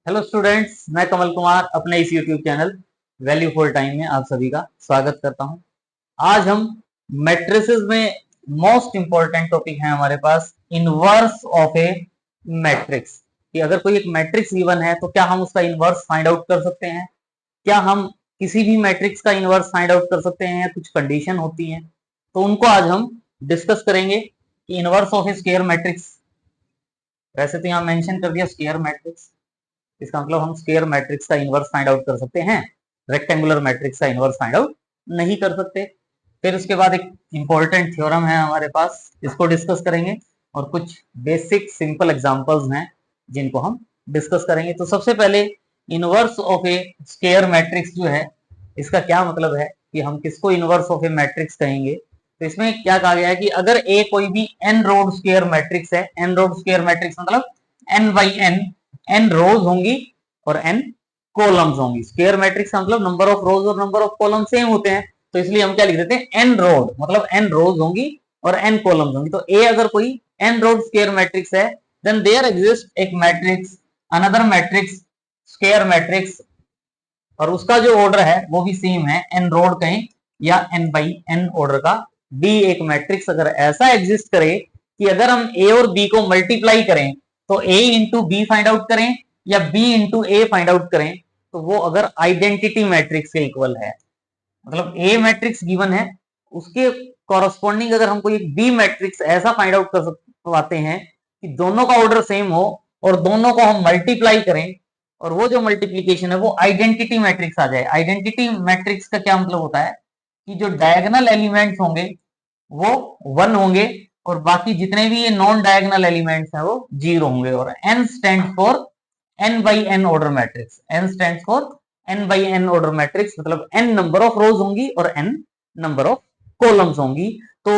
Hello students, मैं कमल कुमार अपने इस YouTube channel value for time में आप सभी का स्वागत करता हूं। आज हम मैट्रिसेस में मोस्ट इंपॉर्टेंट टॉपिक है हमारे पास इनवर्स ऑफ ए मैट्रिक्स। कि अगर कोई एक मैट्रिक्स गिवन है तो क्या हम उसका इनवर्स फाइंड आउट कर सकते हैं, क्या हम किसी भी मैट्रिक्स का इनवर्स फाइंड आउट कर सकते हैं, या कुछ कंडीशन होती हैं तो उनको आज हम डिस्कस करेंगे कि inverse of A square matrix. वैसे तो यहाँ मेंशन कर दिया स्क्वायर मैट्रिक्स, इसका मतलब हम स्क्वायर मैट्रिक्स का इनवर्स फाइंड आउट कर सकते हैं, रेक्टेंगुलर मैट्रिक्स का इनवर्स फाइंड आउट नहीं कर सकते। फिर उसके बाद एक इंपॉर्टेंट थ्योरम है हमारे पास, इसको डिस्कस करेंगे और कुछ बेसिक सिंपल एग्जांपल्स हैं जिनको हम डिस्कस करेंगे। तो सबसे पहले inverse of A square matrix जो है, इसका क्या मतलब है कि हम किसको इनवर्स ऑफ ए मैट्रिक्स कहेंगे। तो इसमें क्या कहा गया है कि अगर ए कोई भी एन रोड स्क्वायर मैट्रिक्स है, एन रोड स्क्वायर मैट्रिक्स मतलब एन बाई एन रोज होंगी और एन कॉलम्स होंगी। स्क्वायर मैट्रिक्स का मतलब नंबर ऑफ रोज और नंबर ऑफ कॉलम सेम होते हैं, तो इसलिए हम क्या लिख देते हैं, एन रोड मतलब एन रोज होंगी और एन कॉलम्स होंगी। तो ए अगर कोई एन रोड स्क्वायर मैट्रिक्स है, देन देयर एग्जिस्ट एक matrix, another matrix square matrix, और उसका जो ऑर्डर है वो भी सेम है, एन रोड कहें या एन बाई एन ऑर्डर का डी एक मैट्रिक्स अगर ऐसा एग्जिस्ट करे कि अगर हम ए और बी को मल्टीप्लाई करें तो ए इंटू बी फाइंड आउट करें या बी इंटू ए फाइंड आउट करें, तो वो अगर आइडेंटिटी मैट्रिक्स के इक्वल है, मतलब ए मैट्रिक्स गिवन है उसके कॉरस्पॉन्डिंग अगर हम कोई एक बी मैट्रिक्स ऐसा फाइंड आउट कर पाते हैं कि दोनों का ऑर्डर सेम हो और दोनों को हम मल्टीप्लाई करें और वो जो मल्टीप्लीकेशन है वो आइडेंटिटी मैट्रिक्स आ जाए। आइडेंटिटी मैट्रिक्स का क्या मतलब होता है कि जो डायगोनल एलिमेंट्स होंगे वो 1 होंगे और बाकी जितने भी ये नॉन डायगोनल एलिमेंट्स हैं वो 0 होंगे। और n stand for n by n order matrix, n stand for n by n order matrix मतलब n नंबर ऑफ रोज होंगी और n नंबर ऑफ कॉलम्स होंगी। तो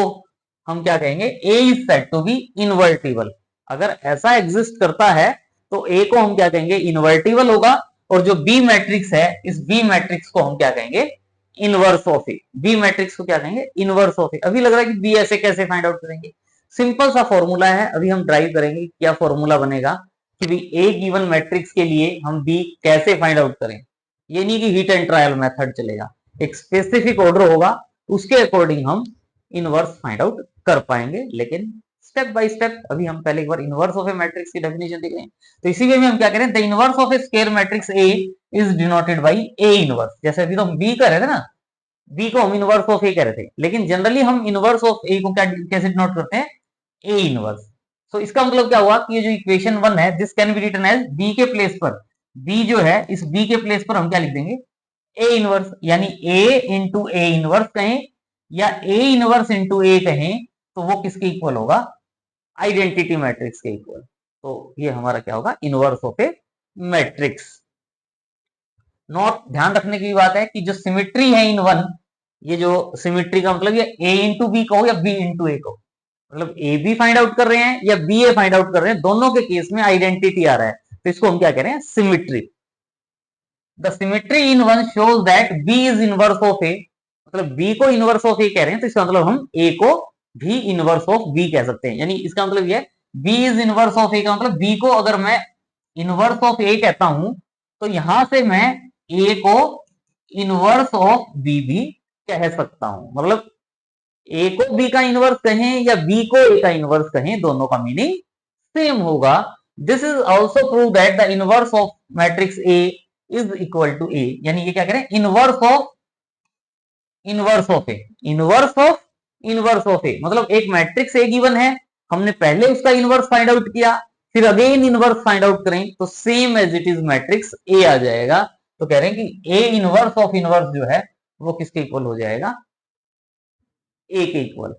हम क्या कहेंगे, a is said to be invertible. अगर ऐसा एग्जिस्ट करता है तो a को हम क्या कहेंगे, इनवर्टिबल होगा, और जो b मैट्रिक्स है इस b मैट्रिक्स को हम क्या कहेंगे, inverse of A. B matrix को क्या कहेंगे, इनवर्स ऑफ ए। अभी लग रहा है कि बी ऐसे कैसे फाइंड आउट करेंगे, सिंपल सा फॉर्मूला है, अभी हम ड्राइव करेंगे क्या फॉर्मूला बनेगा कि भी ए गिवन मैट्रिक्स के लिए हम बी कैसे फाइंड आउट करें। ये नहीं कि हिट एंड ट्रायल मेथड चलेगा, एक स्पेसिफिक ऑर्डर होगा, उसके अकॉर्डिंग हम इनवर्स फाइंड आउट कर पाएंगे। लेकिन स्टेप बाय स्टेप अभी हम पहले एक बार इनवर्स ऑफ ए मैट्रिक्स की डेफिनेशन देख रहे हैं। तो इसी वे में हम क्या करें, the inverse of A square matrix A is denoted by A inverse. जैसे अभी तो हम बी कह रहे थे ना, बी को हम इनवर्स ऑफ ए कह रहे थे, लेकिन जनरली हम इनवर्स ऑफ ए को क्या कैसे डिनोट करते हैं, ए इनवर्स। तो इसका मतलब क्या हुआ कि ये जो इक्वेशन 1 है, this can be written as B के प्लेस पर, बी जो है इस बी के प्लेस पर हम क्या लिख देंगे, ए इनवर्स, यानी ए इंटू ए इनवर्स कहें या ए इनवर्स इंटू ए कहें तो वो किसके इक्वल होगा, आइडेंटिटी मैट्रिक्स के इक्वल। तो ये हमारा क्या होगा, inverse of A matrix. Note ध्यान रखने की बात है कि जो सिमिट्री है इन वन, ये जो सिमिट्री का मतलब ये ए इंटू बी कहो या बी इंटू ए कहो, मतलब ए बी फाइंड आउट कर रहे हैं या बी ए फाइंड आउट कर रहे हैं, दोनों के केस में आइडेंटिटी आ रहा है, तो इसको हम क्या कह रहे हैं, symmetry. The symmetry in one shows that B is inverse of A, मतलब बी को इनवर्स ऑफ ए कह रहे हैं तो इसका मतलब हम ए को भी इनवर्स ऑफ बी कह सकते हैं। यानी इसका मतलब ये बी इज इनवर्स ऑफ ए का मतलब बी को अगर मैं इनवर्स ऑफ ए कहता हूं तो यहां से मैं ए को इनवर्स ऑफ बी भी कह सकता हूं। मतलब ए को बी का इनवर्स कहें या बी को ए का इनवर्स कहें, दोनों का मीनिंग सेम होगा। This is also prove that the inverse of matrix A is equal to A, यानी ये क्या करें, inverse of inverse of A, inverse of inverse of A, मतलब एक मैट्रिक्स ए गिवन है, हमने पहले उसका इनवर्स फाइंड आउट किया, फिर अगेन इनवर्स फाइंड आउट करें तो same as it is matrix A आ जाएगा। तो कह रहे हैं कि ए इनवर्स ऑफ इनवर्स जो है वो किसके इक्वल हो जाएगा, ए के equal.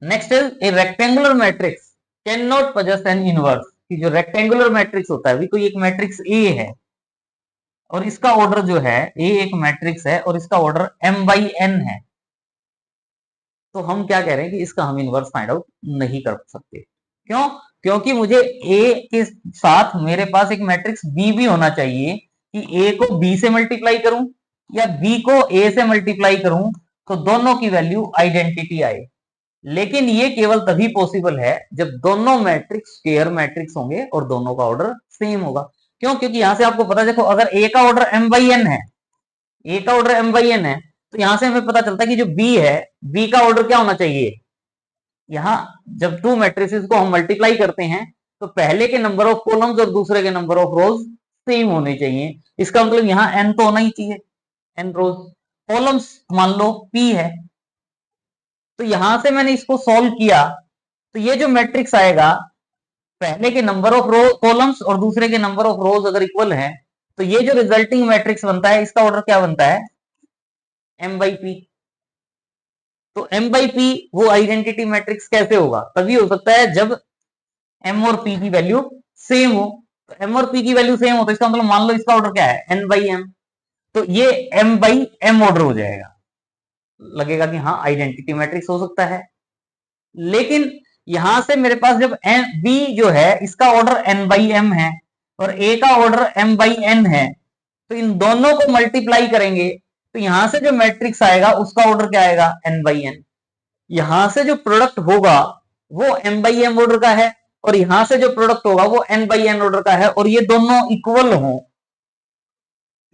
Next is a rectangular matrix can not possess N inverse, कि जो रेक्टेंगुलर मैट्रिक्स होता है, कोई एक मैट्रिक्स ए है और इसका ऑर्डर जो है, ए एक मैट्रिक्स है और इसका ऑर्डर m बाई n है, तो हम क्या कह रहे हैं कि इसका हम इनवर्स फाइंड आउट नहीं कर सकते। क्यों, क्योंकि मुझे a के साथ मेरे पास एक मैट्रिक्स b भी होना चाहिए कि a को b से मल्टीप्लाई करूं या b को a से मल्टीप्लाई करूं तो दोनों की वैल्यू आइडेंटिटी आए। लेकिन ये केवल तभी पॉसिबल है जब दोनों मैट्रिक्स स्क्वायर मैट्रिक्स होंगे और दोनों का ऑर्डर सेम होगा। क्यों? क्योंकि यहां से आपको पता, देखो अगर ए का ऑर्डर m बाई एन है, ए का ऑर्डर m बाई एन है, तो यहां से हमें पता चलता है कि जो बी है, बी का ऑर्डर क्या होना चाहिए। यहां जब टू मैट्रिसेस को हम मल्टीप्लाई करते हैं तो पहले के नंबर ऑफ कॉलम्स और दूसरे के नंबर ऑफ रोज सेम होने चाहिए। इसका मतलब यहां n तो होना ही चाहिए, n रोज। कॉलम्स मान लो p है, तो यहां से मैंने इसको सॉल्व किया, तो ये जो मैट्रिक्स आएगा, पहले के नंबर ऑफ रो कॉलम्स और दूसरे के नंबर ऑफ रोज अगर इक्वल है, तो ये जो रिजल्टिंग मैट्रिक्स बनता है, इसका ऑर्डर क्या बनता है, m बाई पी। तो m बाई पी वो आइडेंटिटी मैट्रिक्स कैसे होगा, तभी हो सकता है जब m और p की वैल्यू सेम हो। तो m और p की वैल्यू सेम हो, तो इसका मतलब मान लो इसका ऑर्डर क्या है, n बाई एम, तो ये m बाई एम ऑर्डर हो जाएगा। लगेगा कि हाँ आइडेंटिटी मैट्रिक्स हो सकता है। लेकिन यहां से मेरे पास जब बी जो है इसका ऑर्डर n बाई एम है और a का ऑर्डर m बाई एन है, तो इन दोनों को मल्टीप्लाई करेंगे, तो यहां से जो मैट्रिक्स आएगा उसका ऑर्डर क्या आएगा, n बाई एन। यहां से जो प्रोडक्ट होगा वो m बाई एम ऑर्डर का है, और यहां से जो प्रोडक्ट होगा वो n बाई एन ऑर्डर का है, और ये दोनों इक्वल हो,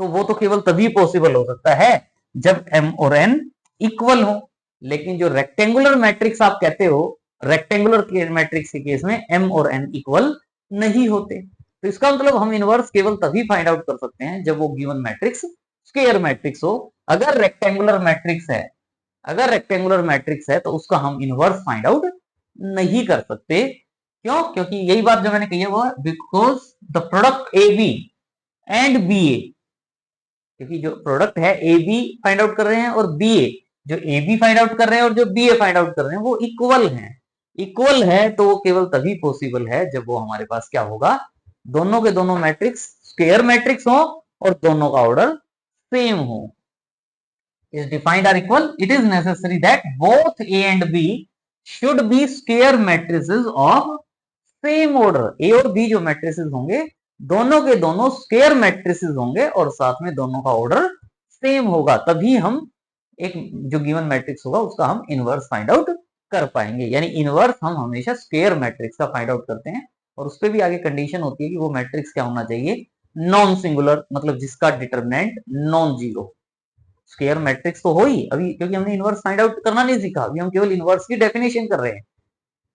तो वो तो केवल तभी पॉसिबल हो सकता है जब m और n इक्वल हो। लेकिन जो रेक्टेंगुलर मैट्रिक्स आप कहते हो, रेक्टेंगुलर मैट्रिक्स के केस में m और n इक्वल नहीं होते। तो इसका मतलब हम इनवर्स केवल तभी फाइंड आउट कर सकते हैं जब वो गिवन मैट्रिक्स स्क्वायर मैट्रिक्स हो। अगर रेक्टेंगुलर मैट्रिक्स है, अगर रेक्टेंगुलर मैट्रिक्स है तो उसका हम इनवर्स फाइंड आउट नहीं कर सकते। क्यों? क्योंकि यही बात जो मैंने कही है वो है because the product A B and B A, क्योंकि जो प्रोडक्ट है ए बी फाइंड आउट कर रहे हैं और बी ए, जो ए बी फाइंड आउट कर रहे हैं और जो बी ए फाइंड आउट कर रहे हैं वो इक्वल हैं। इक्वल है तो वो केवल तभी पॉसिबल है जब वो हमारे पास क्या होगा, दोनों के दोनों मैट्रिक्स स्क्वायर मैट्रिक्स हो और दोनों का ऑर्डर सेम हो। is defined are equal, it is necessary that both A and B should be square matrices of same order। A और B जो matrices होंगे दोनों के दोनों स्क्वायर मैट्रिसेस होंगे और साथ में दोनों का ऑर्डर सेम होगा, तभी हम एक जो गिवन मैट्रिक्स होगा उसका हम इनवर्स फाइंड आउट कर पाएंगे। यानी इनवर्स हम हमेशा स्क्वायर मैट्रिक्स का फाइंड आउट करते हैं, और उस पर भी आगे कंडीशन होती है कि वो मैट्रिक्स क्या होना चाहिए, नॉन सिंगुलर, मतलब जिसका determinant non zero. Square matrix तो हो ही अभी, क्योंकि हमने इनवर्स फाइंड आउट करना नहीं सीखा, अभी हम केवल इनवर्स की डेफिनेशन कर रहे हैं।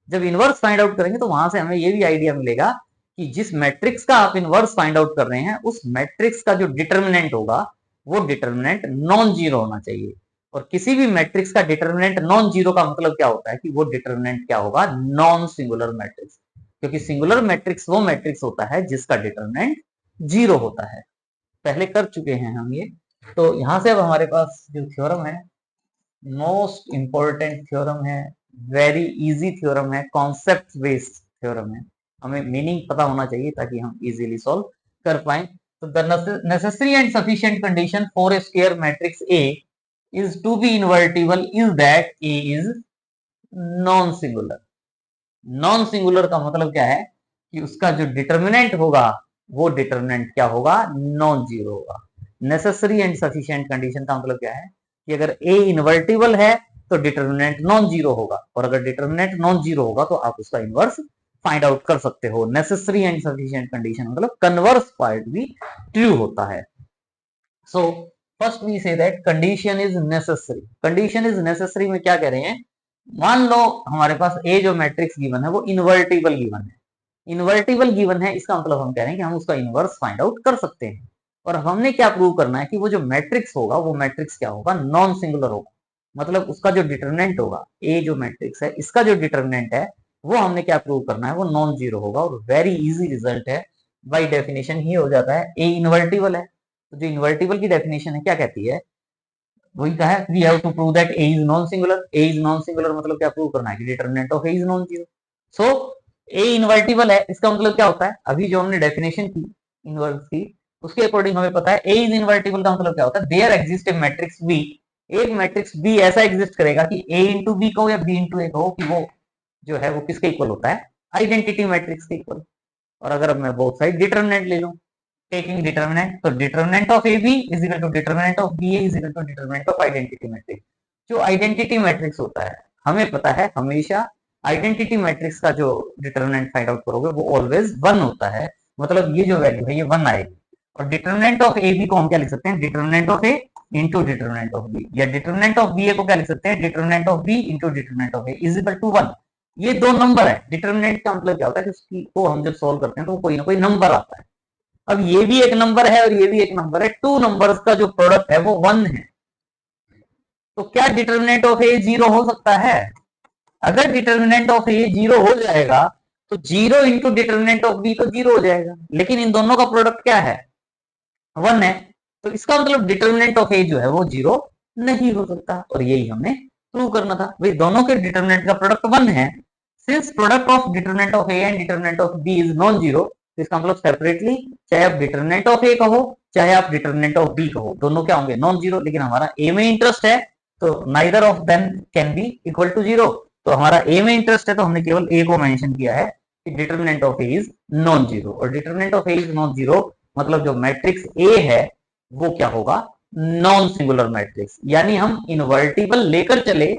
जब इनवर्स फाइंड आउट करेंगे तो वहां से हमें ये भी आइडिया मिलेगा कि जिस मैट्रिक्स का आप इनवर्स फाइंड आउट कर रहे हैं उस मैट्रिक्स का जो डिटरमिनेंट होगा वो डिटरमिनेंट नॉन जीरो होना चाहिए। और किसी भी मैट्रिक्स का डिटरमिनेंट नॉन जीरो का मतलब क्या होता है कि वो डिटरमिनेंट क्या होगा, नॉन सिंगुलर मैट्रिक्स। क्योंकि सिंगुलर मैट्रिक्स वो मैट्रिक्स होता है जिसका डिटरमिनेंट जीरो होता है। पहले कर चुके हैं हम ये। तो यहां से अब हमारे पास जो थ्योरम है, मोस्ट इंपॉर्टेंट थ्योरम है, वेरी इजी थ्योरम है, कॉन्सेप्ट बेस्ड थ्योरम है। हमें मीनिंग पता होना चाहिए ताकि हम इजीली सॉल्व कर पाए। तो the necessary and sufficient condition for a square matrix A is to be invertible is that A is non singular. Non singular का मतलब क्या है कि उसका जो डिटरमिनेंट होगा वो डिटरमिनेंट क्या होगा, नॉन जीरो होगा। नेसेसरी एंड सफिशिएंट कंडीशन का मतलब क्या है कि अगर ए इनवर्टिबल है तो डिटरमिनेंट नॉन जीरो होगा, और अगर डिटरमिनेंट नॉन जीरो होगा तो आप उसका इनवर्स फाइंड आउट कर सकते हो। नेसेसरी एंड सफिशिएंट कंडीशन मतलब कन्वर्स पार्ट भी ट्रू होता है। So first we say that condition is necessary. Condition is necessary में क्या कह रहे हैं, मान लो हमारे पास ए जो मैट्रिक्स गिवन है वो इनवर्टिबल गिवन है। इनवर्टिबल गिवन है इसका मतलब हम कह रहे हैं कि हम उसका इनवर्स फाइंड आउट कर सकते हैं। और हमने क्या प्रूव करना है कि वो जो मैट्रिक्स होगा वो मैट्रिक्स क्या होगा, नॉन सिंगुलर होगा। मतलब उसका जो डिटरमिनेंट होगा, ए जो मैट्रिक्स है इसका जो डिटरमिनेंट है वो हमने क्या प्रूव करना है, वो नॉन जीरो होगा। और वेरी इजी रिजल्ट है, बाई डेफिनेशन ही हो जाता है, ए इनवर्टिबल है। तो जो इनवर्टिबल की डेफिनेशन है क्या कहती है, वही कहा है we have to prove that A is non singular. A is non singular मतलब क्या प्रूव करना है कि determinant of A is non zero. So A invertible है, इसका मतलब क्या होता है, अभी जो हमने डेफिनेशन की इनवर्स की उसके अकॉर्डिंग हमें पता है ए इज इनवर्टिबल का मतलब क्या होता है, there exist a matrix B. एक मैट्रिक्स बी ऐसा एग्जिस्ट करेगा कि ए इंटू बी को या बी इंटू ए को, कि वो जो है वो किसके इक्वल होता है, आइडेंटिटी मैट्रिक्स के इक्वल। और अगर अब मैं बोथ साइड डिटरमिनेंट ले लूं, taking determinant, तो determinant of AB is equal to determinant of BA is equal to determinant of identity matrix। जो identity matrix होता है हमें पता है हमेशा आइडेंटिटी मैट्रिक्स का जो डिटरमिनेंट फाइंड आउट करोगे वो ऑलवेज 1 होता है, मतलब ये जो वैल्यू है ये 1 आएगी। और डिटरमिनेंट ऑफ ए बी को हम क्या लिख सकते हैं, determinant of A into determinant of B, या डिटरमिनेंट ऑफ बी ए को क्या लिख सकते हैं, determinant of B into determinant of A is equal to 1। ये दो नंबर है। डिटरमिनेंट का मतलब क्या होता है कि उसकी को हम जब सोल्व करते हैं तो कोई ना कोई नंबर आता है। अब ये भी एक नंबर है और ये भी एक नंबर है, टू नंबर्स का जो प्रोडक्ट है वो 1 है। तो क्या डिटरमिनेंट ऑफ ए 0 हो सकता है? अगर डिटरमिनेंट ऑफ ए 0 हो जाएगा तो 0 इंटू डिटरमिनेंट ऑफ बी तो 0 हो जाएगा, लेकिन इन दोनों का प्रोडक्ट क्या है, 1 है। तो इसका मतलब डिटरमिनेंट ऑफ ए जो है वो 0 नहीं हो सकता, और यही हमें प्रूव करना था। भाई दोनों के डिटरमिनेंट का प्रोडक्ट 1 है, since product of determinant of A and determinant of B is non zero, तो इसका मतलब सेपरेटली चाहे आप डिटरमिनेंट ऑफ ए कहो चाहे आप डिटरमिनेंट ऑफ बी कहो, दोनों क्या होंगे, नॉन जीरो। लेकिन हमारा ए में इंटरेस्ट है तो neither of them can be equal to 0। तो हमारा ए में इंटरेस्ट है तो हमने केवल ए को मेंशन किया है कि determinant of A is non zero, और determinant of A is non zero मतलब जो मैट्रिक्स ए है वो क्या होगा, नॉन सिंगुलर मैट्रिक्स। यानी हम इनवर्टिबल लेकर चले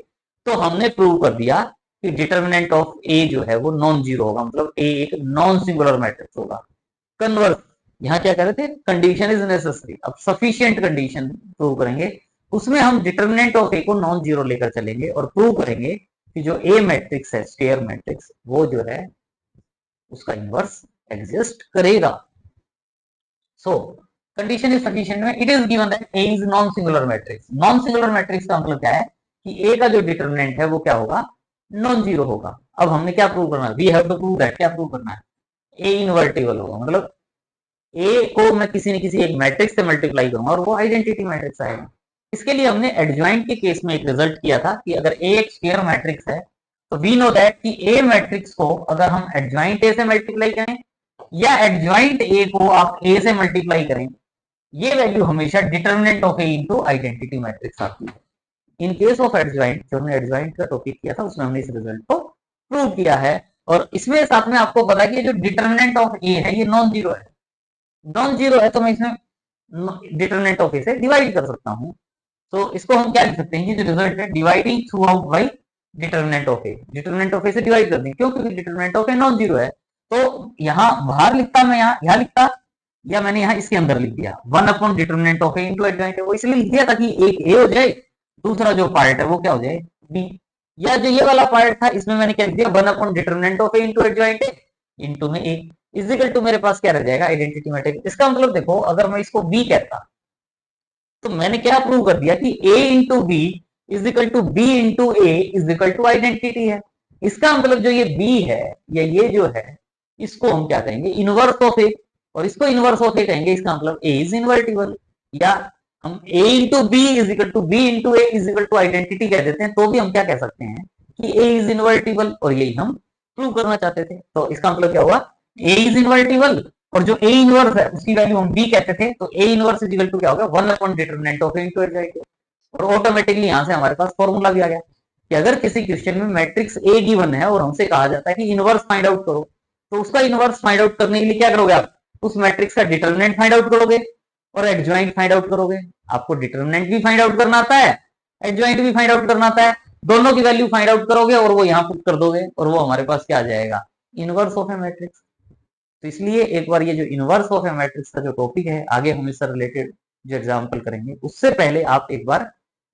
तो हमने प्रूव कर दिया कि डिटरमिनेंट ऑफ ए जो है वो नॉन जीरो होगा, मतलब ए एक नॉन सिंगुलर मैट्रिक्स होगा। कन्वर्स, यहाँ क्या कह रहे थे, कंडीशन इज नेसेसरी। अब सफिशिएंट कंडीशन प्रूव करेंगे, उसमें हम डिटरमिनेंट ऑफ ए को नॉन जीरो लेकर चलेंगे और प्रूव करेंगे कि जो ए मैट्रिक्स है, स्क्वायर मैट्रिक्स, वो जो है उसका इनवर्स एग्जिस्ट करेगा। सो कंडीशन इज सफिशिएंट में it is given that A is non singular matrix. Non singular matrix का मतलब क्या है कि ए का जो डिटरमिनेंट है वो क्या होगा, नॉन जीरो होगा। अब हमने क्या प्रूव करना है, we have to prove that, क्या प्रूव करना है, ए इनवर्टिबल होगा, मतलब ए को मैं किसी न किसी एक मैट्रिक्स से मल्टीप्लाई करूंगा और वो आइडेंटिटी मैट्रिक्स आएगा। इसके लिए हमने एडजॉइंट के केस में एक रिजल्ट किया था कि अगर ए एक स्क्वायर मैट्रिक्स है तो वी नो दैट कि ए मैट्रिक्स को अगर हम एडजॉइंट ए से मल्टीप्लाई करें या एडजॉइंट ए को आप ए से मल्टीप्लाई करें, ये वैल्यू हमेशा determinant of A into identity matrix आती है। इन केस ऑफ एडजॉइंट, जो हमने एडजॉइंट का टॉपिक किया था उसमें हमने इस रिजल्ट को प्रूव किया है। और इसमें साथ में आपको पता कि जो डिटरमिनेंट ऑफ ए है ये नॉन जीरो है, नॉन जीरो है तो मैं इसमें डिटरमिनेंट ऑफ ए से डिवाइड कर सकता हूँ। तो इसको हम क्या लिख सकते हैं, ये जो रिजल्ट है dividing throughout by determinant of A, determinant of A से डिवाइड कर दें, क्यों, क्योंकि determinant of A non zero है। तो यहाँ बाहर लिखता मैं, यहाँ लिखता, या मैंने यहाँ इसके अंदर लिख दिया 1 upon determinant of A into adjoint. वो इसलिए लिख दिया ताकि एक ए हो जाए, दूसरा जो पार्ट है वो क्या हो जाए, बी। या जो ये वाला पार्ट था इसमें मैंने क्या लिख दिया, 1 upon determinant of A into adjoint A into में ए इजिकल टू मेरे पास क्या रह जाएगा, आइडेंटिटी मैट्रिक्स। इसका मतलब देखो अगर मैं इसको बी कहता तो मैंने क्या प्रूव कर दिया कि a into B is equal to B into A is equal to identity है। इसका मतलब जो ये b है या ये जो है इसको हम क्या कहेंगे, इनवर्स ऑफ ए, और इसको इनवर्स ऑफ ए कहेंगे। इसका मतलब a इज इनवर्टिबल, या हम a into B is equal to B into A is equal to identity कह देते हैं, तो भी हम क्या कह सकते हैं कि a इज इनवर्टिबल, और यही हम प्रूव करना चाहते थे। तो इसका मतलब क्या हुआ, a इज इनवर्टिबल, और जो ए इनवर्स है उसकी वैल्यू हम बी कहते थे, तो A inverse is equal to क्या होगा, 1 upon determinant of A into adjoint. और ऑटोमेटिकली यहां से हमारे पास फॉर्मूला भी आ गया कि अगर किसी क्वेश्चन में मैट्रिक्स ए गिवन है और हमसे कहा जाता है कि इनवर्स फाइंड आउट करो, तो उसका इनवर्स फाइंड आउट करने के लिए क्या करोगे, आप उस मैट्रिक्स का डिटरमिनेंट फाइंड आउट करोगे और एडजॉइंट फाइंड आउट करोगे। आपको डिटरमिनेंट भी फाइंड आउट करना आता है, एडजॉइंट भी फाइंड आउट करना आता है, दोनों की वैल्यू फाइंड आउट करोगे और वो यहाँ पुट कर दोगे और वो हमारे पास क्या आ जाएगा, इनवर्स ऑफ ए मैट्रिक्स। तो इसलिए एक बार ये जो इनवर्स ऑफ ए मैट्रिक्स का जो टॉपिक है, आगे हम इससे रिलेटेड जो एग्जांपल करेंगे, उससे पहले आप एक बार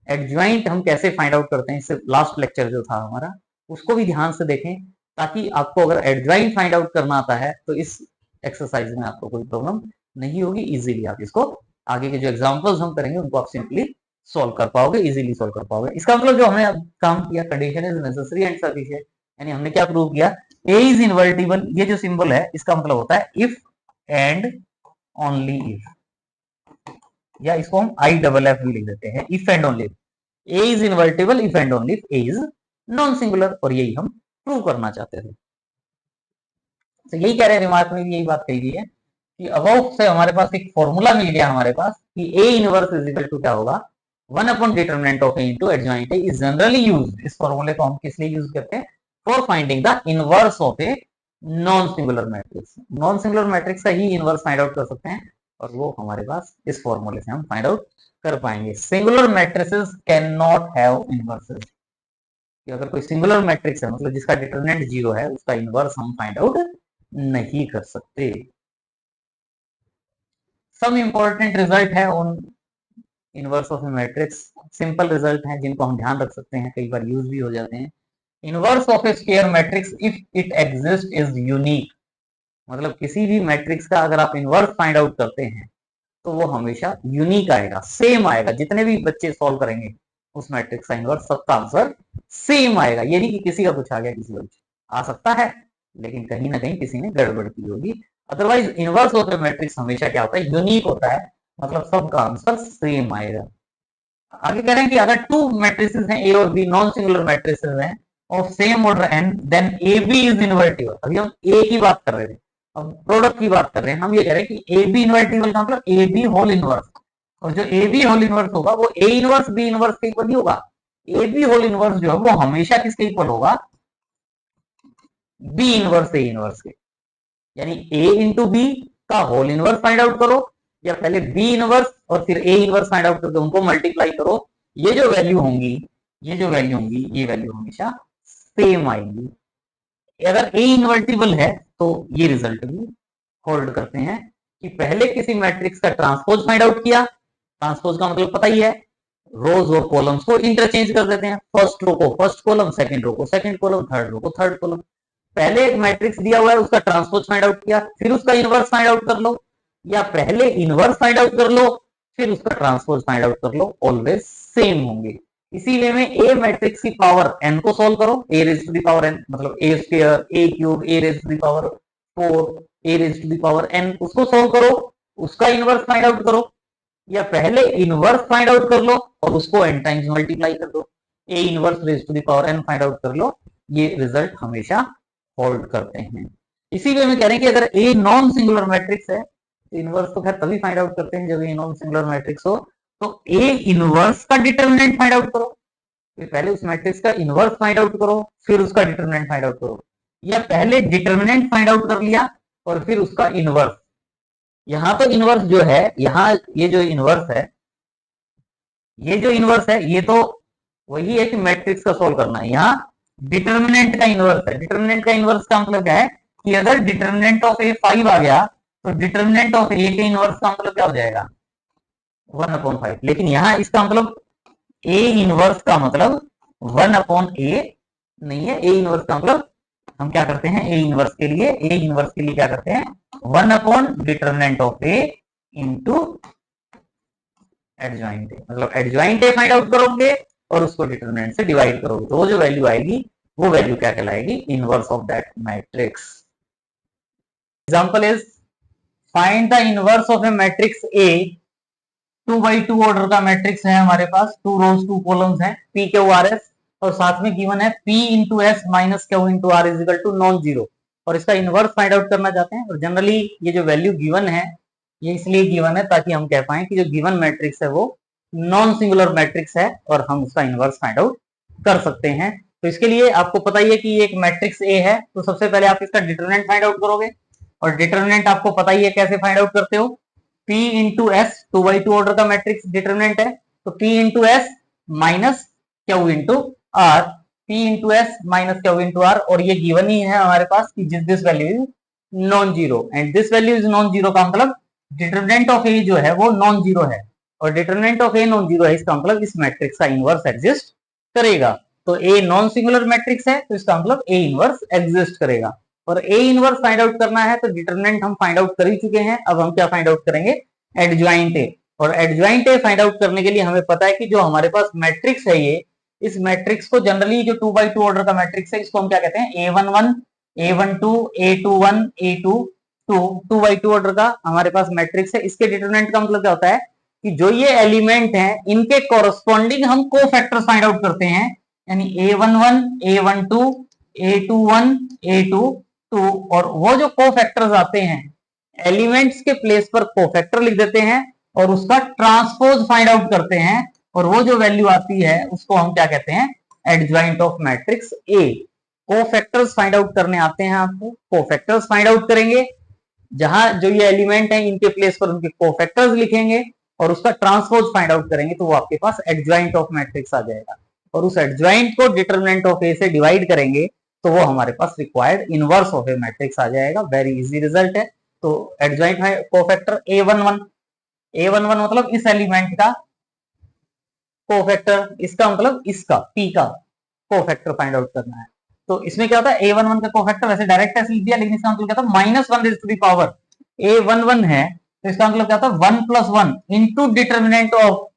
एडजॉइंट हम कैसे फाइंड आउट करते हैं, इससे लास्ट लेक्चर जो था हमारा उसको भी ध्यान से देखें, ताकि आपको अगर एडजॉइंट फाइंड आउट करना आता है तो इस एक्सरसाइज में आपको कोई प्रॉब्लम नहीं होगी, इजीली आप इसको आगे के जो एग्जाम्पल्स हम करेंगे उनको आप सिंपली सॉल्व कर पाओगे, इजीली सॉल्व कर पाओगे। इसका मतलब जो हमने काम किया, condition is necessary and sufficient, यानी हमने क्या प्रूव किया, ए इज इनवर्टिबल, ये जो सिंबल है इसका मतलब होता है इफ एंड ओनली इफ, या इसको हम आई डबल एफ लिख देते हैं, if and only if A is invertible, if and only if A is non singular, और यही हम प्रूव करना चाहते थे। तो यही कह रहे हैं, रिमार्क में भी यही बात कही गई है कि अबव से हमारे पास एक फॉर्मूला मिल गया हमारे पास कि A inverse is equal to क्या होगा, 1 upon determinant of A into adjoint A is generally used. इस फॉर्मूले को हम किस लिए यूज करते हैं, for finding the inverse of A non singular matrix. Non singular matrix का ही इनवर्स फाइंड आउट कर सकते हैं, और वो हमारे पास इस फॉर्मूले से हम फाइंड आउट कर पाएंगे। Singular matrices can not have inverses, कि अगर कोई सिंगुलर मैट्रिक्स है मतलब जिसका डिटरमिनेंट 0 है, उसका इनवर्स हम फाइंड आउट नहीं कर सकते। सम इंपॉर्टेंट रिजल्ट है on inverse of A matrix, simple result है जिनको हम ध्यान रख सकते हैं, कई बार यूज भी हो जाते हैं। Inverse of A square matrix if it exist is unique, मतलब किसी भी मैट्रिक्स का अगर आप इनवर्स फाइंड आउट करते हैं तो वो हमेशा यूनिक आएगा, सेम आएगा। जितने भी बच्चे सॉल्व करेंगे उस मैट्रिक्स का इनवर्स, सबका आंसर सेम आएगा। ये नहीं कि किसी का कुछ आ गया, किसी का कुछ आ सकता है, लेकिन कहीं ना कहीं किसी ने गड़बड़ की होगी। Otherwise inverse of A matrix हमेशा क्या होता है, यूनिक होता है, मतलब सबका आंसर सेम आएगा। आगे कह रहे हैं कि अगर टू मैट्रिसेस हैं ए और बी, नॉन सिंगुलर मैट्रिसेस हैं of same order N, then A B is invertible. अभी हम ए की बात कर रहे थे, अब प्रोडक्ट की बात कर रहे हैं। हम ये कह रहे हैं कि ए बी इनवर्टिबल का मतलब ए बी होल इनवर्स, और जो ए बी होल इनवर्स होगा वो ए इनवर्स बी इनवर्स के इक्वल नहीं होगा। ए बी होल इनवर्स जो है वो हमेशा किसके इक्वल होगा, बी इनवर्स ए इनवर्स के। यानी ए इंटू बी का होल इनवर्स फाइंड आउट करो, या पहले बी इनवर्स और फिर ए इनवर्स फाइंड आउट करके उनको मल्टीप्लाई करो। ये जो वैल्यू होंगी, ये वैल्यू हमेशा सेम आएंगी। अगर ए इनवर्टिबल है तो ये रिजल्ट भी होल्ड करते हैं कि पहले किसी मैट्रिक्स का ट्रांसपोज फाइंड आउट किया, ट्रांसपोज का मतलब पता ही है, रोज और कॉलम्स को इंटरचेंज कर देते हैं, फर्स्ट रो को फर्स्ट कॉलम, सेकंड रो को सेकंड कॉलम, थर्ड रो को थर्ड कॉलम। पहले एक मैट्रिक्स दिया हुआ है उसका ट्रांसपोज फाइंड आउट किया, फिर उसका इनवर्स फाइंड आउट कर लो, या पहले इनवर्स फाइंड आउट कर लो फिर उसका ट्रांसपोज फाइंड आउट कर लो, ऑलवेज सेम होंगे। इसीलिए में ए मैट्रिक्स की पावर एन को सॉल्व करो, A raise to the power n, मतलब A square, A cube, A raise to the power 4, A raise to the power n, उसको solve करो, उसका इनवर्स फाइंड आउट करो, या पहले इनवर्स फाइंड आउट कर लो और उसको एन टाइम्स मल्टीप्लाई कर दो, A inverse raise to the power N find out कर लो। ये रिजल्ट हमेशा होल्ड करते हैं। इसी वे में कह रहे हैं कि अगर ए नॉन सिंगुलर मैट्रिक्स है, इनवर्स तो खैर तभी फाइंड आउट करते हैं जब ए नॉन सिंगुलर मैट्रिक्स हो, तो ए इनवर्स का डिटरमिनेंट फाइंड आउट करो। फिर पहले उस मैट्रिक्स का इनवर्स फाइंड आउट करो फिर उसका डिटरमिनेंट फाइंड आउट करो, या पहले डिटरमिनेंट फाइंड आउट कर लिया और फिर उसका इनवर्स। यहां तो इनवर्स जो है, यहां ये जो इनवर्स है, ये तो वही है कि मैट्रिक्स का सोल्व करना है। यहाँ डिटरमिनेंट का इनवर्स है। डिटरमिनेंट का इनवर्स का मतलब क्या है कि अगर डिटरमिनेंट ऑफ ए 5 आ गया तो डिटरमिनेंट ऑफ ए के इनवर्स का मतलब क्या हो जाएगा, 1/5। लेकिन यहाँ इसका मतलब ए इनवर्स का मतलब 1/a नहीं है। ए इनवर्स का मतलब हम क्या करते हैं, ए इनवर्स के लिए क्या करते हैं, 1/डिटरमिनेंट of A into adjoint A, मतलब एडजॉइंट ए फाइंड आउट करोगे और उसको डिटरमिनेंट से डिवाइड करोगे, तो वो जो वैल्यू आएगी वो वैल्यू क्या कहलाएगी, inverse of that matrix. Example is find the inverse of A matrix A, 2x2 order का मैट्रिक्स है हमारे पास, 2 रोज 2 कॉलम्स हैं, पी क्यू आर एस, और साथ में गिवन है P into S minus Q into r is equal to non zero, और इसका इनवर्स फाइंड आउट करना चाहते हैं। और जनरली ये जो वैल्यू गिवन है ये इसलिए गिवन है ताकि हम कह पाए कि जो गिवन मैट्रिक्स है वो नॉन सिंगुलर मैट्रिक्स है और हम उसका इनवर्स फाइंड आउट कर सकते हैं। तो इसके लिए आपको पता ही है कि एक मैट्रिक्स ए है, तो सबसे पहले आप इसका डिटरमिनेंट फाइंड आउट करोगे, और डिटरमिनेंट आपको पता ही है कैसे फाइंड आउट करते हो, P into S, 2x2 order का मैट्रिक्स डिटरमिनेंट है, तो P into S minus Q into R, P into S minus Q into R, और ये गिवन ही है हमारे पास कि this value is non zero and this value is non zero, का मतलब डिटरमिनेंट ऑफ ए जो है वो नॉन जीरो है, और determinant of A non zero है, इसका मतलब इस मैट्रिक्स का इनवर्स एग्जिस्ट करेगा। तो ए नॉन सिंगुलर मैट्रिक्स है तो इसका मतलब ए इनवर्स एग्जिस्ट करेगा, और ए इनवर्स फाइंड आउट करना है तो डिटरमिनेंट हम फाइंड आउट कर ही चुके हैं। अब हम क्या फाइंड आउट करेंगे, एडजॉइंट ए, और एडजॉइंट ए फाइंड आउट करने के लिए हमें पता है कि जो हमारे पास मैट्रिक्स है ये, इस मैट्रिक्स को जनरली जो 2x2 ऑर्डर का मैट्रिक्स है इसको हम क्या कहते हैं, A11, A12, A21, A2, 2x2 order का हमारे पास मैट्रिक्स है। इसके डिटरमिनेंट का मतलब क्या होता है कि जो ये एलिमेंट हैं इनके कॉरस्पॉन्डिंग हम कोफैक्टर्स फाइंड आउट करते हैं, यानी A11, A12, A21, A22, और वो जो कोफैक्टर्स आते हैं एलिमेंट्स के प्लेस पर कोफैक्टर लिख देते हैं और उसका ट्रांसपोज फाइंड आउट करते हैं, और वो जो वैल्यू आती है उसको हम क्या कहते हैं, adjoint of matrix A. Cofactors find out करने आते हैं आपको, कोफैक्टर्स फाइंड आउट करेंगे, जहां जो ये एलिमेंट है इनके प्लेस पर उनके कोफैक्टर्स लिखेंगे और उसका ट्रांसपोज फाइंड आउट करेंगे, तो वो आपके पास एडजॉइंट ऑफ मैट्रिक्स आ जाएगा। और उस एडजॉइंट को डिटरमिनेंट ऑफ ए से डिवाइड करेंगे तो वो हमारे पास required inverse of A matrix आ जाएगा। वेरी इजी रिजल्ट है। तो एडजॉइंट है कोफैक्टर A11, A11 मतलब इस एलिमेंट का कोफैक्टर, इसका मतलब इसका P का कोफैक्टर फाइंड आउट करना है। तो इसमें क्या होता है, A11 का कोफैक्टर वैसे डायरेक्ट ऐसे लिख दिया, लेकिन इसका मतलब क्या था, -1 raise to the power A11 है, तो इसका मतलब क्या था, 1 + 1 इंटू डिटरमिनेंट ऑफ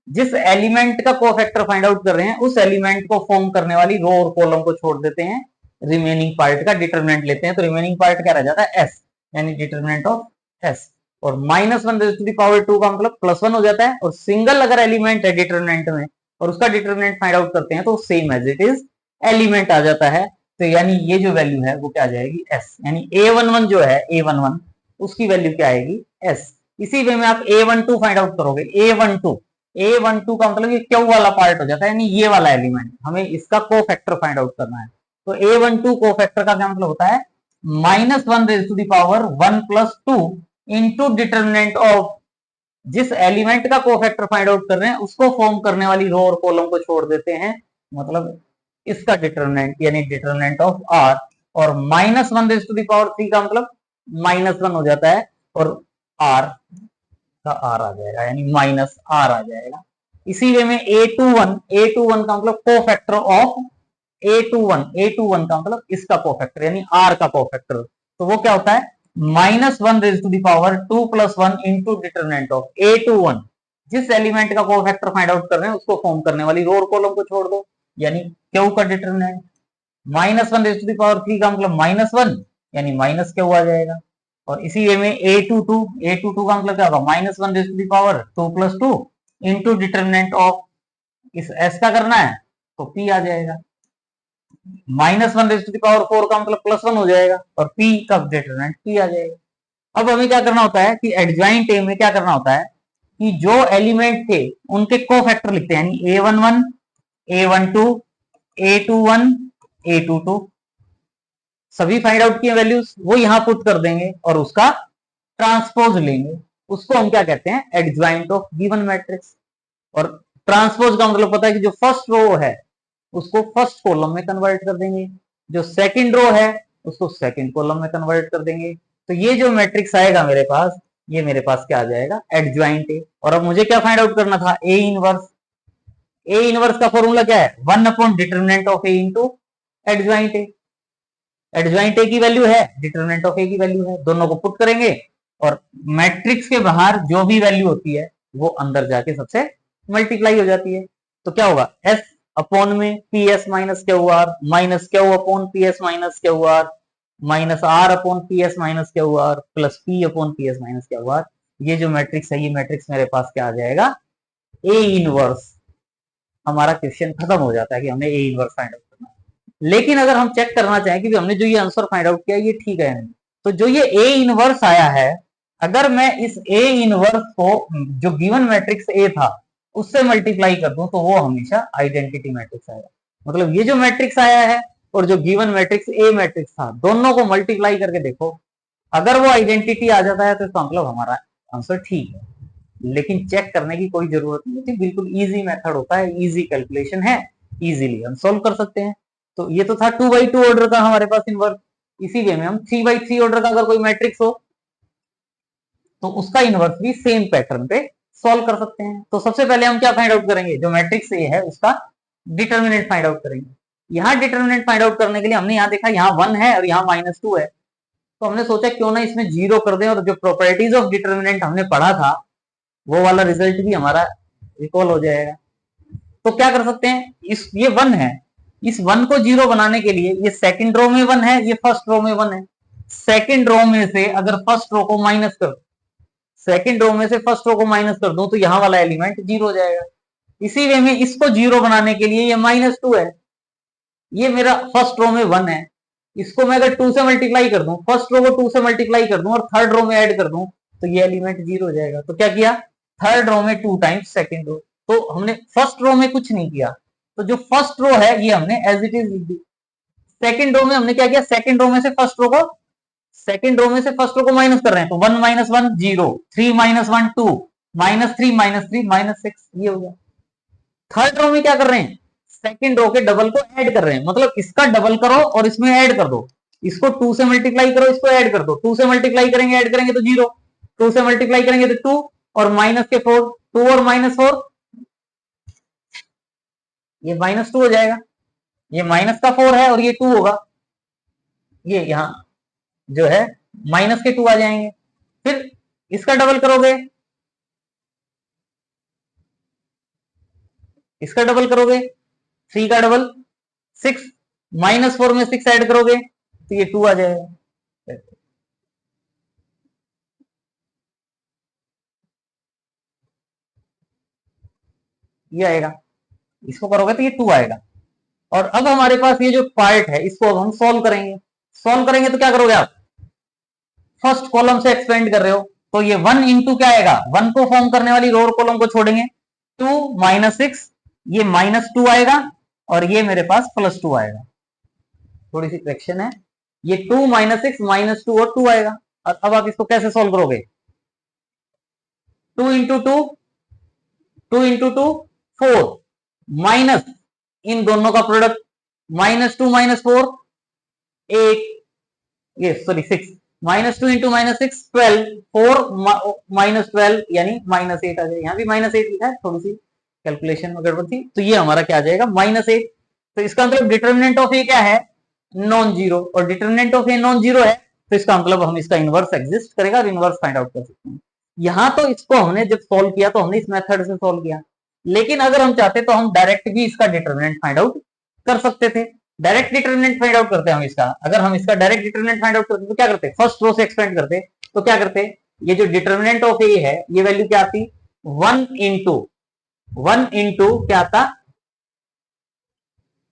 जिस एलिमेंट का कोफैक्टर फाइंड आउट कर रहे हैं उस एलिमेंट को फॉर्म करने वाली रो और कॉलम को छोड़ देते हैं, रिमेनिंग पार्ट का डिटरमिनेंट लेते हैं, तो रिमेनिंग पार्ट क्या रह जाता है, S, यानी डिटरमिनेंट ऑफ S। और -1 रेज़ टू द पावर 2 का मतलब +1 हो जाता है, और सिंगल अगर एलिमेंट है डिटरमिनेंट में और उसका डिटरमिनेंट फाइंड आउट करते हैं तो same as it is element आ जाता है। तो यानी ये जो वैल्यू है वो क्या आ जाएगी, S, यानी A11 जो है A11 उसकी वैल्यू क्या आएगी, S। इसी वे में आप A12 फाइंड आउट करोगे, A12 का मतलब ये क्यू वाला पार्ट हो जाता है, यानी ये वाला एलिमेंट, हमें इसका कोफैक्टर फाइंड आउट करना है। तो A12 कोफैक्टर का क्या मतलब होता है, -1 raise to the power 1 + 2 into determinant of जिस एलिमेंट का कोफैक्टर फाइंड आउट कर रहे हैं उसको फॉर्म करने वाली रो और कॉलम को छोड़ देते हैं, मतलब इसका डिटरमिनेंट यानी डिटरमिनेंट ऑफ R। और -1 रेज़ टू द पावर 3 का मतलब -1 हो जाता है और R का R आ जाएगा, यानी -R आ जाएगा। इसी वे में A21 का मतलब कोफैक्टर ऑफ A21 का मतलब इसका कोफैक्टर यानी R का कोफैक्टर, तो वो क्या होता है, -1 raise to the power 2 + 1 into determinant of A21 जिस एलिमेंट का कोफैक्टर फाइंड आउट कर रहे हैं उसको फॉर्म करने वाली रो और कॉलम को छोड़ दो, यानी क्यू का determinant. -1 raise to the power 3 का मतलब -1 यानी -क्यू आ जाएगा। और इसी वे में A22 का मतलब क्या होगा, -1 raise to the power 2 + 2 into determinant of इस S का करना है तो P आ जाएगा। -1 रेज़ टू द पावर 4 का मतलब +1 हो जाएगा और P का डिटरमिनेंट P आ जाएगा। अब हमें क्या करना होता है कि एडजॉइंट ए में क्या करना होता है कि जो एलिमेंट थे उनके कोफैक्टर लिखते हैं, यानी A11, A12, A21, A22 सभी फाइंड आउट किए वैल्यूज वो यहां पुट कर देंगे और उसका ट्रांसपोज लेंगे, उसको हम क्या कहते हैं, एडजॉइंट ऑफ गिवन मैट्रिक्स। और ट्रांसपोज का मतलब पता है कि जो फर्स्ट रो है उसको फर्स्ट कॉलम में कन्वर्ट कर देंगे, जो सेकंड रो है उसको सेकंड कॉलम में कन्वर्ट कर देंगे। तो ये जो मैट्रिक्स आएगा मेरे पास, ये मेरे पास क्या आ जाएगा, एडजॉइंट ए। और अब मुझे क्या फाइंड आउट करना था, ए इनवर्स। ए इनवर्स का फॉर्मूला क्या है, 1 determinant of A into adjoint A. Adjoint A की वैल्यू है, डिटरमिनेंट ऑफ ए की वैल्यू है, दोनों को पुट करेंगे और मैट्रिक्स के बाहर जो भी वैल्यू होती है वो अंदर जाके सबसे मल्टीप्लाई हो जाती है। तो क्या होगा, S अपॉन में PS minus Q R minus Q upon PS minus Q R minus R upon PS minus Q R plus P upon PS minus Q R. ये जो मैट्रिक्स है, ये मैट्रिक्स मेरे पास क्या आ जाएगा, ए इनवर्स। हमारा क्वेश्चन खत्म हो जाता है कि हमने ए इनवर्स फाइंड आउट करना है। लेकिन अगर हम चेक करना चाहें कि हमने जो ये आंसर फाइंड आउट किया ये ठीक है या नहीं, तो जो ये ए इनवर्स आया है, अगर मैं इस ए इनवर्स को जो गिवन मैट्रिक्स ए था उससे मल्टीप्लाई कर दूं तो वो हमेशा आइडेंटिटी मैट्रिक्स आएगा। मतलब ये जो मैट्रिक्स आया है और जो गिवन मैट्रिक्स ए मैट्रिक्स था, दोनों को मल्टीप्लाई करके देखो, अगर वो आइडेंटिटी आ जाता है तो इसका मतलब हमारा आंसर ठीक है। लेकिन चेक करने की कोई जरूरत नहीं होती, बिल्कुल इजी मेथड होता है, इजी कैलकुलेशन है, इजीली हम सोल्व कर सकते हैं। तो ये तो था 2x2 ऑर्डर का हमारे पास इनवर्स। इसी वे में हम 3x3 ऑर्डर का अगर कोई मैट्रिक्स हो तो उसका इनवर्स भी सेम पैटर्न पे सॉल्व कर सकते हैं। तो सबसे पहले हम क्या फाइंड आउट करेंगे, जो मैट्रिक्स ए है उसका डिटरमिनेंट फाइंड आउट करेंगे। यहाँ डिटरमिनेंट फाइंड आउट करने के लिए हमने यहाँ देखा यहाँ 1 है और यहाँ -2 है, तो हमने सोचा क्यों ना इसमें 0 कर दें, और जो प्रॉपर्टीज ऑफ डिटरमिनेंट हमने पढ़ा था वो वाला रिजल्ट भी हमारा रिकॉल हो जाएगा। तो क्या कर सकते हैं, इस ये 1 है, इस 1 को 0 बनाने के लिए ये सेकंड रो में 1 है, ये फर्स्ट रो में 1 है, सेकंड रो में से अगर फर्स्ट रो को माइनस कर, सेकंड रो में से फर्स्ट रो को माइनस कर दूं तो यहां वाला एलिमेंट 0 हो जाएगा। इसी वे में इसको 0 बनाने के लिए ये -2 है, ये मेरा फर्स्ट रो में 1 है, इसको मैं अगर 2 से मल्टीप्लाई कर दूं, फर्स्ट रो को 2 से मल्टीप्लाई कर दूं और थर्ड रो में ऐड कर दूं तो ये एलिमेंट 0 हो जाएगा। तो क्या किया, थर्ड रो में 2 टाइम्स सेकंड रो, तो हमने फर्स्ट रो में कुछ नहीं किया, तो जो फर्स्ट रो है ये हमने एज इट इज लिख दी। सेकंड रो में हमने क्या किया, सेकंड रो में से फर्स्ट रो को, सेकंड रो में से फर्स्ट रो को माइनस कर रहे हैं, तो 1 - 1 0, 3 - 1 2, -3 - 3 -6, ये हो गया। थर्ड रो में क्या कर रहे हैं, सेकंड रो के डबल को ऐड कर रहे हैं, मतलब इसका डबल करो और इसमें ऐड कर दो, इसको 2 से मल्टीप्लाई करो, इसको ऐड कर दो, 2 से मल्टीप्लाई करेंगे ऐड करेंगे तो 0, 2 से मल्टीप्लाई करेंगे तो 2 और माइनस के 4, 2 और माइनस 4, ये -2 हो जाएगा, ये माइनस का 4 है और ये 2 होगा, ये यहां जो है माइनस के 2 आ जाएंगे। फिर इसका डबल करोगे, इसका डबल करोगे, 3 का डबल 6, -4 में 6 ऐड करोगे तो ये 2 आ जाएगा। ये आएगा, इसको करोगे तो ये 2 आएगा। और अब हमारे पास ये जो पार्ट है इसको अब हम सॉल्व करेंगे। सॉल्व करेंगे तो क्या करोगे आप, फर्स्ट कॉलम से एक्सपेंड कर रहे हो तो ये 1 इंटू क्या आएगा, 1 को फॉर्म करने वाली रो और कॉलम को छोड़ेंगे, 2 -6, ये -2 आएगा और ये मेरे पास +2 आएगा। थोड़ी सी करेक्शन है, ये 2 -6 -2 और 2 आएगा। और अब आप इसको कैसे सॉल्व करोगे, 2 इंटू 2, 2 इंटू 2 4, माइनस इन दोनों का प्रोडक्ट, -2 -4 8, ये सॉरी 6, -2 इंटू -6 12, 4 -12 यानी -8 आ जाएगा। यहाँ भी -8 लिखा है, थोड़ी सी कैलकुलेशन में गड़बड़ थी, तो ये हमारा क्या आ जाएगा -8। तो इसका मतलब डिटर्मिनेंट ऑफ ए क्या है, नॉन जीरो, और determinant of A non zero है तो इसका मतलब हम इसका इनवर्स एग्जिस्ट करेगा और इनवर्स फाइंड आउट कर सकते हैं। यहाँ तो इसको हमने जब सॉल्व किया तो हमने इस मेथड से सॉल्व किया, लेकिन अगर हम चाहते तो हम डायरेक्ट भी इसका डिटर्मिनेंट फाइंड आउट कर सकते थे। डायरेक्ट डिटर्मिनेंट फाइंड आउट करते हैं हम इसका, अगर हम इसका डायरेक्ट डिटर्मिनेंट फाइंड आउट करते तो क्या करते, फर्स्ट रो से एक्सपेंड करते तो क्या करते, ये जो डिटर्मिनेंट ऑफ ए है ये वैल्यू क्या आती, 1 इंटू क्या आता,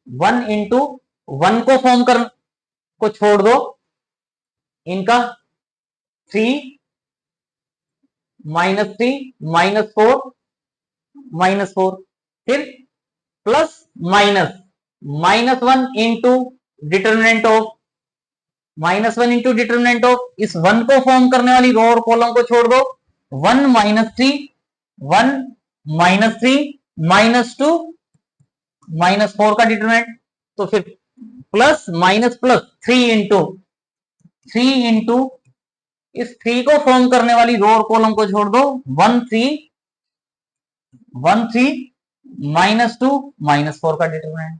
1 इंटू 1 को फॉर्म कर को छोड़ दो, इनका 3 -3 -4 -4, फिर plus -1 into determinant of, -1 into determinant of, इस 1 को फॉर्म करने वाली रो और कॉलम को छोड़ दो, 1 -3 1 -3 -2 -4 का डिटर्मिनेंट, तो फिर प्लस माइनस प्लस 3 इंटू इस 3 को फॉर्म करने वाली रो और कॉलम को छोड़ दो, 1 3 -2 -4 का डिटरमिनेंट।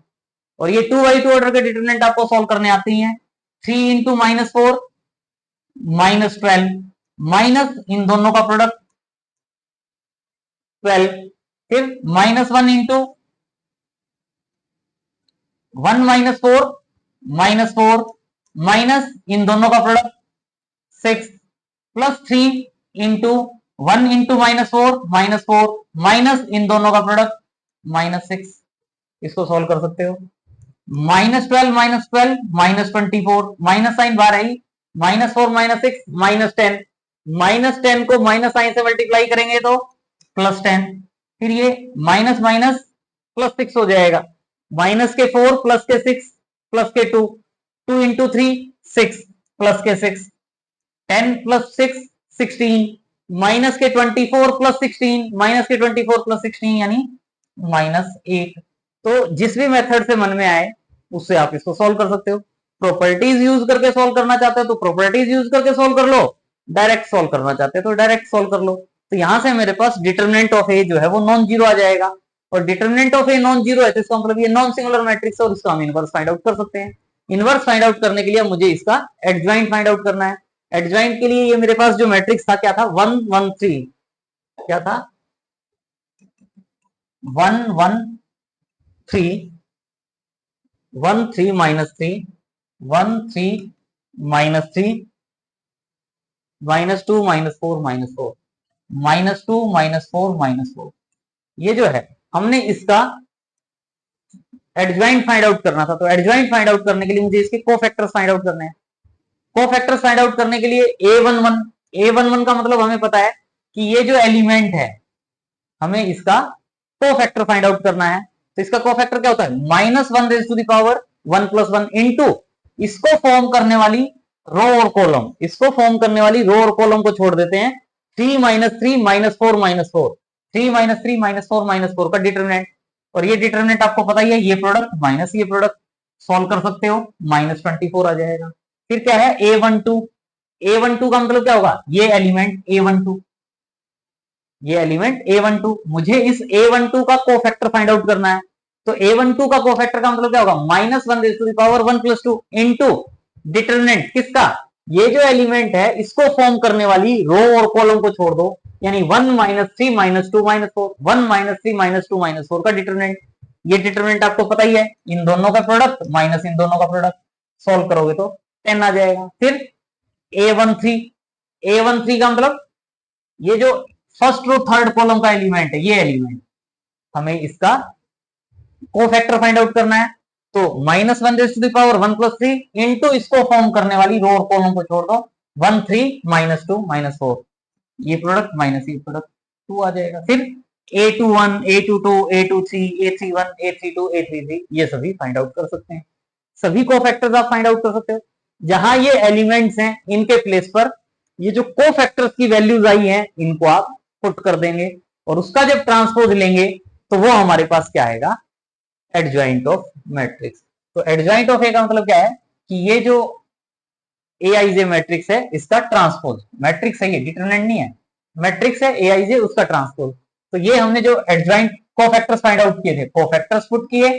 और ये 2/2 ऑर्डर के डिटरमिनेंट आपको सॉल्व करने आती हैं। 3 इंटू -4 -12, माइनस इन दोनों का प्रोडक्ट 12, फिर -1 इंटू 1 -4 -4, माइनस इन दोनों का product 6, plus 3 into 1 into -4 -4, minus इन दोनों का प्रोडक्ट -6। इसको सॉल्व कर सकते हो। -12 -24, माइनस साइन बाहर आई, -4 -6 -10 को माइनस साइन से मल्टीप्लाई करेंगे तो +10, फिर ये माइनस माइनस +6 हो जाएगा, माइनस के 4 प्लस के 6 प्लस के 2, 2 इंटू 3 6 प्लस के 6, 10 प्लस 6 16, माइनस के 24 प्लस 16, माइनस के 24 प्लस 16 यानी -8। तो जिस भी मेथड से मन में आए उससे आप इसको सॉल्व कर सकते हो। प्रॉपर्टीज यूज करके सॉल्व करना चाहते हो तो प्रॉपर्टीज यूज करके सॉल्व कर लो, डायरेक्ट सॉल्व करना चाहते हो तो डायरेक्ट सॉल्व कर लो। तो यहां से मेरे पास डिटरमिनेंट ऑफ ए जो है वो नॉन जीरो आ जाएगा, और determinant of A non zero है तो इसका मतलब ये नॉन सिंगुलर मैट्रिक्स है और इसका हम इनवर्स फाइंड आउट कर सकते हैं। इनवर्स फाइंड आउट करने के लिए मुझे इसका एडजॉइंट फाइंड आउट करना है। एडजॉइंट के लिए ये मेरे पास जो मैट्रिक्स था क्या था, 1 1 3, क्या था 1 1 3 1 3 -3 1 3 -3 -2 -4 -4 -2 -4 -4। ये जो है हमने इसका एडजॉइंट फाइंड आउट करना था, तो एडजॉइंट फाइंड आउट करने के लिए मुझे इसके कोफैक्टर्स फाइंड आउट करने हैं। कोफैक्टर्स फाइंड आउट करने के लिए a11 का मतलब हमें पता है कि ये जो एलिमेंट है हमें इसका कोफैक्टर फाइंड आउट करना है। तो इसका कोफैक्टर क्या होता है, -1 + 1 इंटू इसको फॉर्म करने वाली रो और कॉलम, इसको फॉर्म करने वाली रो और कॉलम को छोड़ देते हैं, 3 -3 -4 -4, 3 -3 -4 -4 का डिटरमिनेंट, और ये डिटरमिनेंट आपको पता ही है, ये प्रोडक्ट माइनस ये प्रोडक्ट, सॉल्व कर सकते हो, -24 आ जाएगा। फिर क्या है A12, A12 का मतलब क्या होगा, ये एलिमेंट A12, ये एलिमेंट A12, मुझे इस A12 का कोफैक्टर फाइंड आउट करना है। तो A12 का कोफैक्टर का मतलब क्या होगा, -1⁻1 + 2 इंटू डिटरमिनेंट किसका, ये जो एलिमेंट है इसको फॉर्म करने वाली रो और कॉलम को छोड़ दो, यानी 1 -3 -2 -4, 1 -3 -2 -4 का डिटरमिनेंट। ये डिटरमिनेंट आपको पता ही है, इन दोनों का प्रोडक्ट माइनस इन दोनों का प्रोडक्ट, सॉल्व करोगे तो 10 आ जाएगा। फिर A13 का मतलब ये जो फर्स्ट रो थर्ड कॉलम का एलिमेंट है, ये एलिमेंट हमें इसका कोफैक्टर फाइंड आउट करना है। तो -1⁻1 + 3 इंटू इसको फॉर्म करने वाली रो और कॉलम को छोड़ दो, 1 3 -2 -4, ये प्रोडक्ट माइनस ये प्रोडक्ट 2 आ जाएगा। फिर A21 A22 A23 A31 A32 A33 ये सभी फाइंड आउट कर सकते हैं, सभी कोफैक्टर्स आप फाइंड आउट कर सकते हो। जहां ये एलिमेंट्स हैं इनके प्लेस पर ये जो कोफैक्टर्स की वैल्यूज आई हैं इनको आप पुट कर देंगे, और उसका जब ट्रांसपोज लेंगे तो वो हमारे पास क्या आएगा, एडजॉइंट ऑफ मैट्रिक्स। तो एडजॉइंट ऑफ ए का मतलब क्या है कि ये जो एआईजे मैट्रिक्स है इसका ट्रांसपोज, मैट्रिक्स है ये, डिटरमिनेंट नहीं है, मैट्रिक्स है एआईजे उसका ट्रांसपोज। तो ये हमने जो एडजॉइंट कोफैक्टर्स फाइंड आउट किए थे, कोफैक्टर्स पुट किए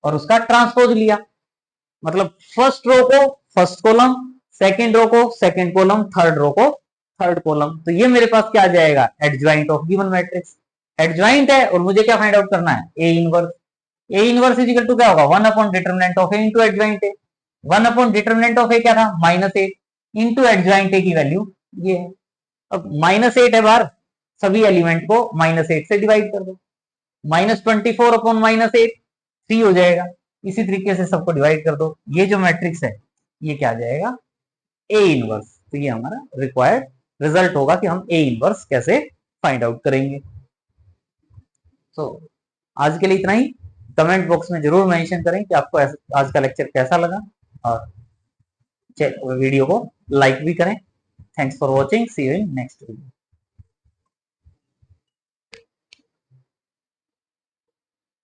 और उसका ट्रांसपोज लिया, मतलब फर्स्ट रो को फर्स्ट कॉलम, सेकंड रो को सेकंड कॉलम, थर्ड रो को थर्ड कॉलम। तो ये मेरे पास क्या आ जाएगा, adjoint of given matrix. Adjoint है और मुझे क्या फाइंड आउट करना है, A inverse. A inverse is equal to क्या होगा, 1/डिटरमिनेंट of A into adjoint A. 1/डिटरमिनेंट ऑफ ए क्या था, -8 इंटू एडजॉइंट ए की वैल्यू ये है। अब -8 है बार, सभी एलिमेंट को -8 से डिवाइड कर दो, -24/-8 3 हो जाएगा। इसी तरीके से सबको डिवाइड कर दो, ये जो मैट्रिक्स है ये क्या आ जाएगा, ए इनवर्स। तो ये हमारा रिक्वायर्ड रिजल्ट होगा कि हम ए इनवर्स कैसे फाइंड आउट करेंगे। तो आज के लिए इतना ही। कमेंट बॉक्स में जरूर मेंशन करें कि आपको आज का लेक्चर कैसा लगा, और वीडियो को लाइक भी करें। Thanks for watching, see you in next video.